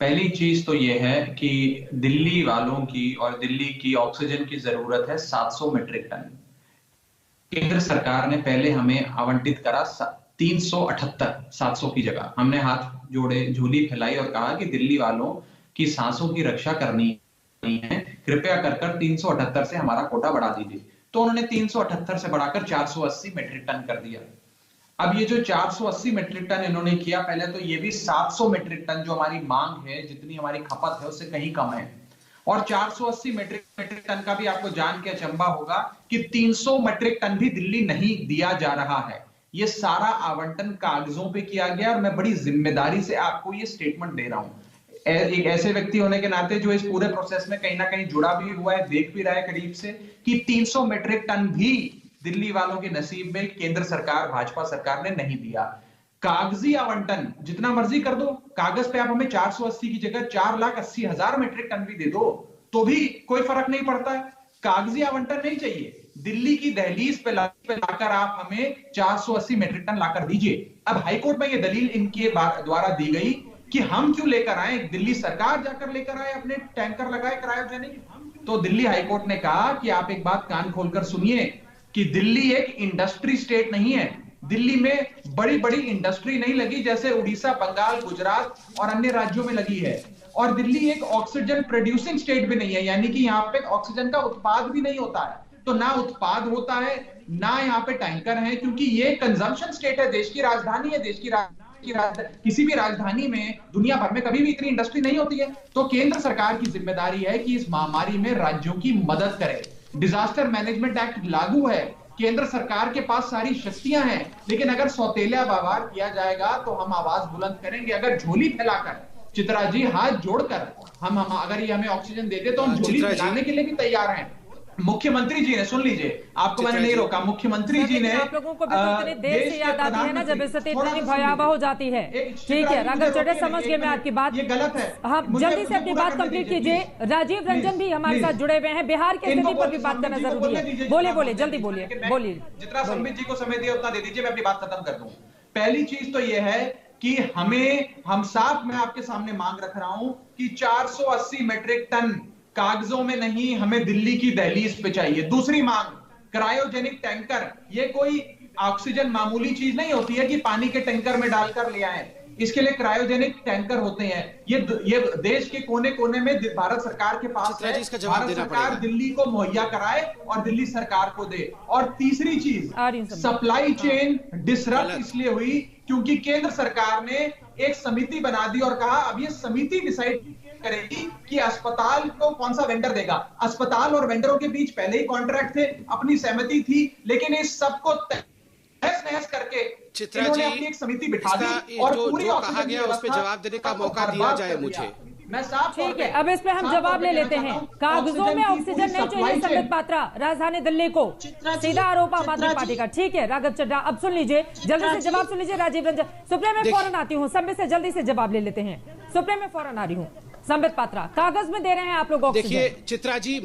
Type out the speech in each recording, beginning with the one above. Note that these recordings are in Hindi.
पहली चीज तो यह है कि दिल्ली वालों की और दिल्ली की ऑक्सीजन की जरूरत है 700 मीट्रिक टन। केंद्र सरकार ने पहले हमें आवंटित करा 378, 700 की जगह। हमने हाथ जोड़े, झोली फैलाई और कहा कि दिल्ली वालों की सांसों की रक्षा करनी है, कृपया कर 378 से हमारा कोटा बढ़ा दीजिए। तो उन्होंने 378 से बढ़ाकर 480 मीट्रिक टन कर दिया। अब ये जो 480 मीट्रिक टन इन्होंने किया, पहले तो ये भी 700 मीट्रिक टन जो हमारी मांग है, जितनी हमारी खपत है, उससे कहीं कम है। और 480 मीट्रिक टन का भी आपको जान के अचंभा होगा कि 300 मीट्रिक टन भी दिल्ली नहीं दिया जा रहा है। ये सारा आवंटन कागजों पे किया गया और मैं बड़ी जिम्मेदारी से आपको ये स्टेटमेंट दे रहा हूं, एक ऐसे व्यक्ति होने के नाते जो इस पूरे प्रोसेस में कहीं ना कहीं जुड़ा भी हुआ है, देख भी रहा है करीब से, कि 300 मीट्रिक टन भी दिल्ली वालों के नसीब में केंद्र सरकार, भाजपा सरकार ने नहीं दिया। कागजी आवंटन जितना मर्जी कर दो, कागज पे आप हमें 480 की जगह 4,80,000 मीट्रिक टन भी दे दो तो भी कोई फर्क नहीं पड़ता है। कागजी आवंटन नहीं चाहिए, दिल्ली की दहलीज पे लाकर आप हमें 480 मीट्रिक टन लाकर दीजिए। अब हाईकोर्ट में यह दलील इनके द्वारा दी गई कि हम क्यों लेकर आए, दिल्ली सरकार जाकर लेकर आए, अपने टैंकर लगाए क्रायोजेनिक। तो दिल्ली हाईकोर्ट ने कहा कि आप एक बात कान खोलकर सुनिए कि दिल्ली एक इंडस्ट्री स्टेट नहीं है। दिल्ली में बड़ी बड़ी इंडस्ट्री नहीं लगी जैसे उड़ीसा, बंगाल, गुजरात और अन्य राज्यों में लगी है। और दिल्ली एक ऑक्सीजन प्रोड्यूसिंग स्टेट भी नहीं है, यानी कि यहाँ पे ऑक्सीजन का उत्पाद भी नहीं होता है। तो ना उत्पाद होता है, ना यहाँ पे टैंकर है, क्योंकि ये कंजम्पशन स्टेट है, देश की राजधानी है। किसी भी राजधानी में दुनिया भर में कभी भी इतनी इंडस्ट्री नहीं होती है। तो केंद्र सरकार की जिम्मेदारी है कि इस महामारी में राज्यों की मदद करे। डिजास्टर मैनेजमेंट एक्ट लागू है, केंद्र सरकार के पास सारी शक्तियां हैं, लेकिन अगर सौतेला व्यवहार किया जाएगा तो हम आवाज बुलंद करेंगे। अगर झोली फैलाकर, चित्रा जी, हाथ जोड़कर हम अगर ये हमें ऑक्सीजन देते तो हम झोली फैलाने के लिए भी तैयार हैं। मुख्यमंत्री जी ने, सुन लीजिए, आपको मैंने नहीं रोका, मुख्यमंत्री जी ने, आप लोगों को भी तो इतनी देर से याद आती है ना जब स्थिति इतनी भयावह हो जाती है। ठीक है राघव चड्ढा, समझ गए मैं आपकी बात, ये गलत है। हाँ, जल्दी से अपनी बात कंप्लीट कीजिए। राजीव रंजन भी हमारे साथ जुड़े हुए हैं, बिहार की स्थिति पर भी बात करना जरूरी है। बोलिए, जल्दी बोलिए। जितना संबित जी को समय दिया उतना दे दीजिए, मैं अपनी बात खत्म कर दूं। पहली चीज तो यह है कि हम साफ, मैं आपके सामने मांग रख रहा हूं कि 480 मीट्रिक टन कागजों में नहीं, हमें दिल्ली की दहलीज पे चाहिए। दूसरी मांग, क्रायोजेनिक टैंकर। ये कोई ऑक्सीजन मामूली चीज नहीं होती है कि पानी के टैंकर में डालकर ले आए। इसके लिए क्रायोजेनिक टैंकर होते हैं। ये देश के कोने कोने में भारत सरकार के पास है। भारत सरकार दिल्ली को मुहैया कराए और दिल्ली सरकार को दे। और तीसरी चीज, सप्लाई चेन डिसरप्ट इसलिए हुई क्योंकि केंद्र सरकार ने एक समिति बना दी और कहा अब ये समिति डिसाइड करेगी कि अस्पताल को कौन सा वेंडर देगा। अस्पताल और वेंडरों के बीच पहले ही कॉन्ट्रैक्ट थे, अपनी सहमति थी, लेकिन इस सबको तहस करके चित्रा जी अपनी एक समिति बिठा दी और पूरी कहा गया उस पर जवाब देने का मौका दिया जाए मुझे। मैं साफ, ठीक है, अब इस पे हम जवाब ले लेते हैं। कागजों में ऑक्सीजन नहीं चाहिए संबित पात्रा, राजधानी दिल्ली को, सीधा आरोप आम आदमी पार्टी का। ठीक है राघव चड्ढा, अब सुन लीजिए, जल्दी से जवाब सुन लीजिए। राजीव रंजन, सुप्रीम में फौरन आती हूँ, संबित से जल्दी से जवाब ले लेते हैं। सुप्रीम में फौरन आ रही हूँ। संबित पात्रा, कागज में दे रहे हैं आप लोग ऑक्सीजन। देखिए चित्रा जी,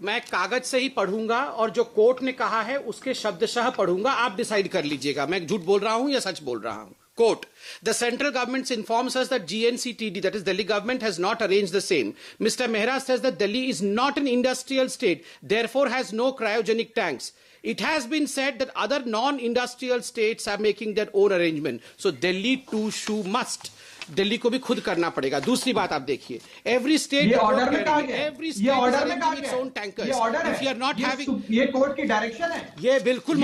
मैं कागज से ही पढ़ूंगा और जो कोर्ट ने कहा है उसके शब्दशः पढ़ूंगा, आप डिसाइड कर लीजिएगा मैं झूठ बोल रहा हूं या सच बोल रहा हूं। Quote, the central government informs us that GNCTD, that is Delhi government, has not arranged the same. Mr. Mehra says that Delhi is not an industrial state, therefore has no cryogenic tanks. It has been said that other non-industrial states are making their own arrangement. So Delhi too must. Delhi को भी खुद करना पड़ेगा। दूसरी बात आप देखिए, एवरी स्टेट ऑर्डर में कहा गया, एवरी स्टेट ऑर्डर में कहा गया, ओन टैंकर्स। ये ऑर्डर है, if you are not having, ये कोर्ट की डायरेक्शन है, ये बिल्कुल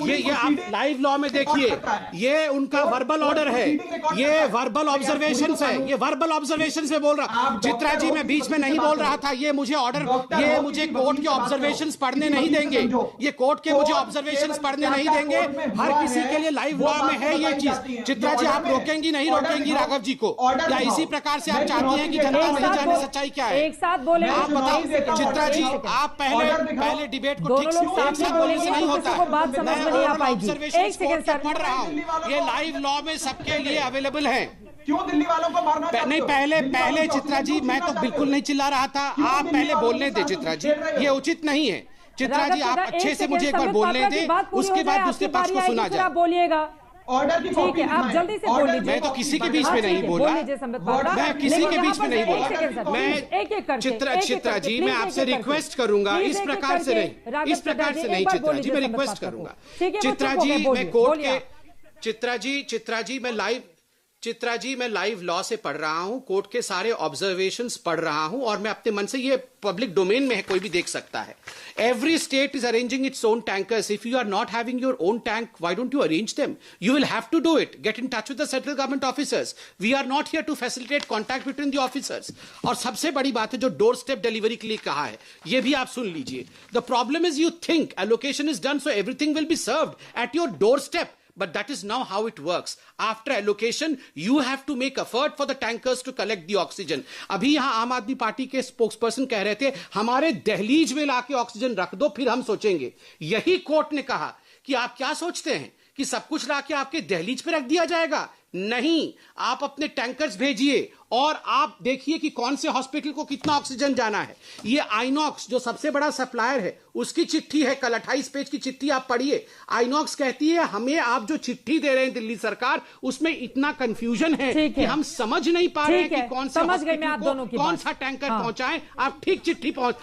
ये आप लाइव लॉ में देखिए, ये उनका वर्बल ऑर्डर है, ये वर्बल ऑब्जर्वेशंस है, ये वर्बल ऑब्जर्वेशंस में बोल रहा। चित्रा जी, मैं बीच में नहीं बोल रहा था, ये मुझे ऑर्डर, ये मुझे कोर्ट के ऑब्जर्वेशंस पढ़ने नहीं देंगे, ये कोर्ट के मुझे ऑब्जर्वेशंस पढ़ने नहीं देंगे। हर किसी के लिए लाइव लॉ में है ये चीज। चित्रा जी, आप रोकेंगी नहीं रोकेंगी राघव जी को? इसी प्रकार से आप चाहती हैं कि जनता नहीं जाने सच्चाई क्या है? एक साथ बोले, आप बताओ चित्रा जी, आप पहले डिबेट को ठीक से एक साथ बोलने से नहीं होता है। बात समझ में नहीं आ पाएगी। एक सेकंड सर, पढ़ रहा हूँ, ये लाइव लॉ में सबके लिए अवेलेबल है। क्यों दिल्ली वालों को मारना चाहते हो? नहीं, पहले चित्रा जी, मैं तो बिल्कुल नहीं चिल्ला रहा था, आप पहले बोलने दे चित्रा जी, ये उचित नहीं है। चित्रा जी, आप अच्छे से मुझे एक बार बोलने दें, उसके बाद दूसरे पक्ष को सुना जाए। बोलिएगा ऑर्डर की ठीक है, आप जल्दी से बोल लीजिए। मैं तो किसी के बीच में नहीं बोला, मैं किसी के बीच में नहीं बोला। मैं चित्रा जी, मैं आपसे रिक्वेस्ट करूंगा इस प्रकार से नहीं, इस प्रकार से नहीं चित्रा जी, मैं रिक्वेस्ट करूंगा। चित्रा जी, मैं कोर्ट के चित्रा जी मैं लाइव लॉ से पढ़ रहा हूं, कोर्ट के सारे ऑब्जर्वेशंस पढ़ रहा हूं, और मैं अपने मन से, ये पब्लिक डोमेन में है, कोई भी देख सकता है। Every state is arranging its own tankers. If you are not having your own tank, why don't you arrange them? You will have to do it. Get in touch with the central government officers. We are not here to facilitate contact between the officers. और सबसे बड़ी बात है, जो डोर स्टेप डिलीवरी के लिए कहा है, ये भी आप सुन लीजिए। The problem is, you think allocation is done, so everything will be served at your door step. But that is now how it works. After allocation, you have to make effort for the tankers to collect the oxygen. अभी यहां आम आदमी पार्टी के स्पोक्सपर्सन कह रहे थे, हमारे दहलीज में लाके ऑक्सीजन रख दो, फिर हम सोचेंगे। यही कोर्ट ने कहा कि आप क्या सोचते हैं कि सब कुछ लाके आपके दहलीज पे रख दिया जाएगा? नहीं, आप अपने टैंकर्स भेजिए और आप देखिए कि कौन से हॉस्पिटल को कितना ऑक्सीजन जाना है। ये आइनॉक्स जो सबसे बड़ा सप्लायर है, उसकी चिट्ठी है, कल 28 पेज की चिट्ठी आप पढ़िए। आइनॉक्स कहती है, हमें आप जो चिट्ठी दे रहे हैं दिल्ली सरकार, उसमें इतना कंफ्यूजन है कि हम समझ नहीं पा रहे हैं कि कौन से हॉस्पिटल को कौन सा टैंकर पहुंचाएं। आप ठीक चिट्ठी पहुंच